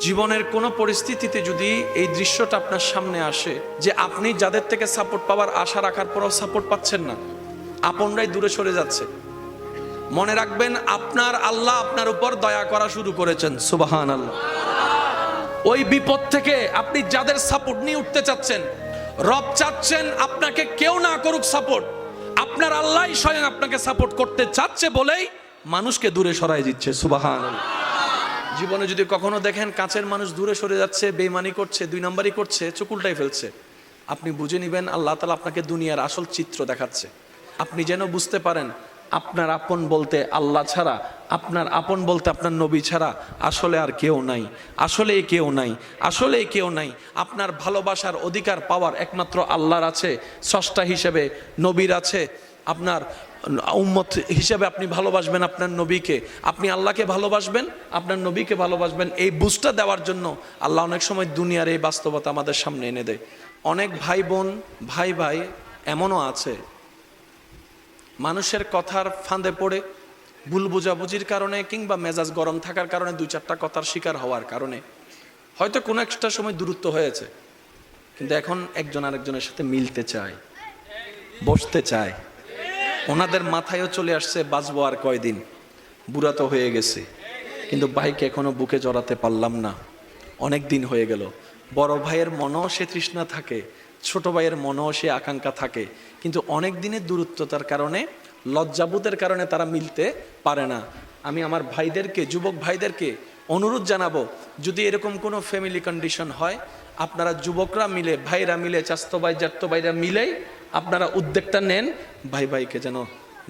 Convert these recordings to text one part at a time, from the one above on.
জীবনের কোনো পরিস্থিতিতে যদি এই দৃশ্যটা আপনার সামনে আসে যে আপনি যাদের থেকে সাপোর্ট পাওয়ার আশা রাখার পরও সাপোর্ট পাচ্ছেন না, আপনরাই দূরে সরে যাচ্ছে, মনে রাখবেন আপনার আল্লাহ আপনার উপর দয়া করা শুরু করেছেন। সুবহানাল্লাহ। ওই বিপদ থেকে আপনি যাদের সাপোর্ট নিয়ে উঠতে চাচ্ছেন, রব চাচ্ছেন আপনাকে কেউ না করুক সাপোর্ট, আপনার আল্লাহই স্বয়ং আপনাকে সাপোর্ট করতে চাচ্ছে বলেই মানুষকে দূরে সরাই দিচ্ছে। সুবহানাল্লাহ। জীবনে যদি কখনো দেখেন কাছের মানুষ দূরে সরে যাচ্ছে, বেঈমানি করছে, দুই নম্বরই করছে, চোখ উল্টাই ফেলছে, আপনি বুঝে নেবেন আল্লাহ তাআলা আপনাকে দুনিয়ার আসল চিত্র দেখাচ্ছে। আপনি যেন বুঝতে পারেন আপনার আপন বলতে আল্লাহ ছাড়া, আপনার আপন বলতে আপনার নবী ছাড়া আসলে আর কেউ নাই, আসলে কেউ নাই, আসলে কেউ নাই। আপনার ভালোবাসার অধিকার পাওয়ার একমাত্র আল্লাহর আছে, স্রষ্টা হিসেবে নবীর আছে। আপনার উম্মত হিসেবে আপনি ভালোবাসবেন আপনার নবীকে, আপনি আল্লাহকে ভালোবাসবেন, আপনার নবীকে ভালোবাসবেন। এই বুঝটা দেওয়ার জন্য আল্লাহ অনেক সময় দুনিয়ার এই বাস্তবতা আমাদের সামনে এনে দেয়। অনেক ভাই বোন, ভাই ভাই এমনও আছে মানুষের কথার ফাঁদে পড়ে, ভুল বোঝাবুঝির কারণে কিংবা মেজাজ গরম থাকার কারণে, দুই চারটা কথার শিকার হওয়ার কারণে হয়তো কোনো একটা সময় দূরত্ব হয়েছে, কিন্তু এখন একজন আরেকজনের সাথে মিলতে চায়, বসতে চায়। ওনাদের মাথায়ও চলে আসছে বাঁচবো আর কয়দিন, বুড়া তো হয়ে গেছে, কিন্তু ভাইকে এখনো বুকে জড়াতে পারলাম না, অনেক দিন হয়ে গেল। বড় ভাইয়ের মনও সে তৃষ্ণা থাকে, ছোট ভাইয়ের মনও সে আকাঙ্ক্ষা থাকে, কিন্তু অনেক দিনের দূরত্বতার কারণে, লজ্জাবোধের কারণে তারা মিলতে পারে না। আমি আমার ভাইদেরকে, যুবক ভাইদেরকে অনুরোধ জানাবো, যদি এরকম কোনো ফ্যামিলি কন্ডিশন হয়, আপনারা যুবকরা মিলে, ভাইরা মিলে, চাস্তো ভাই জাত্তো ভাইরা মিলেই আপনারা উদ্যোগটা নেন, ভাই ভাইকে যেন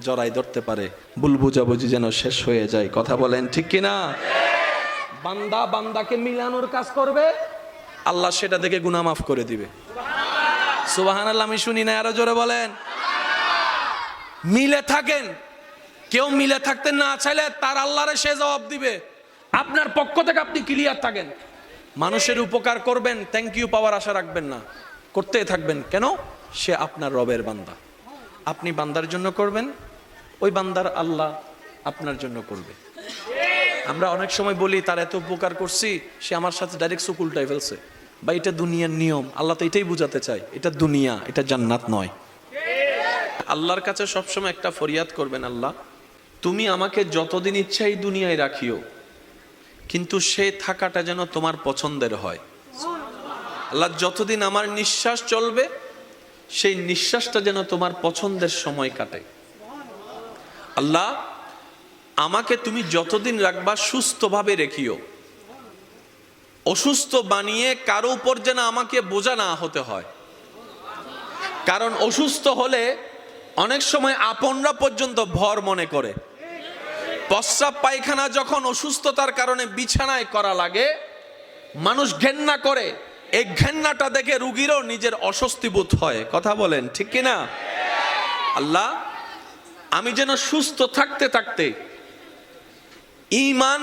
জড়াই ধরতে পারে, ভুল বুঝাবুঝি যেন শেষ হয়ে যায়। কথা বলেন ঠিক কিনা? বান্দা বান্দাকে মিলানোর কাজ করবে, আল্লাহ সেটা দেখে গুনাহ মাফ করে দিবে। সুবহানাল্লাহ। আমি শুনি না, আরো জোরে বলেন। মিলে থাকেন, কেউ মিলে থাকতে না চাইলে তার আল্লাহরে সে জবাব দিবে। আপনার পক্ষ থেকে আপনি ক্লিয়ার থাকেন, মানুষের উপকার করবেন, থ্যাংক ইউ পাওয়ার আশা রাখবেন না, করতেই থাকবেন। কেন? সে আপনার রবের বান্দা, আপনি বান্দার জন্য করবেন, ওই বান্দার আল্লাহ আপনার জন্য করবে। আমরা অনেক সময় বলি তার এত উপকার করছি, সে আমার সাথে ডাইরেক্ট চোখ উল্টাই ফেলছে। বা এটা দুনিয়ার নিয়ম, আল্লাহ তো এটাই বুঝাতে চায়, এটা দুনিয়া, এটা জান্নাত নয়। আল্লাহর কাছে সবসময় একটা ফরিয়াদ করবেন, আল্লাহ তুমি আমাকে যতদিন ইচ্ছা এই দুনিয়ায় রাখিও, কিন্তু সে থাকাটা যেন তোমার পছন্দের হয়। আল্লাহ যতদিন আমার নিঃশ্বাস চলবে, সেই নিঃশ্বাসটা যেন তোমার পছন্দের সময় কাটে। আল্লাহ আমাকে তুমি যতদিন রাখবা সুস্থভাবে রেখিও, অসুস্থ বানিয়ে কারো উপর যেন আমাকে বোঝা না হতে হয়। কারণ অসুস্থ হলে অনেক সময় আপনরা পর্যন্ত ভর মনে করে। প্রস্রাব পায়খানা যখন অসুস্থতার কারণে বিছানায় করা লাগে, মানুষ ঘেন্না করে, এই ঘেন্নাটা দেখে রুগীরও নিজের অস্বস্তি বোধ হয়। কথা বলেন ঠিক কিনা? আল্লাহ আমি যেন সুস্থ থাকতে থাকতে ঈমান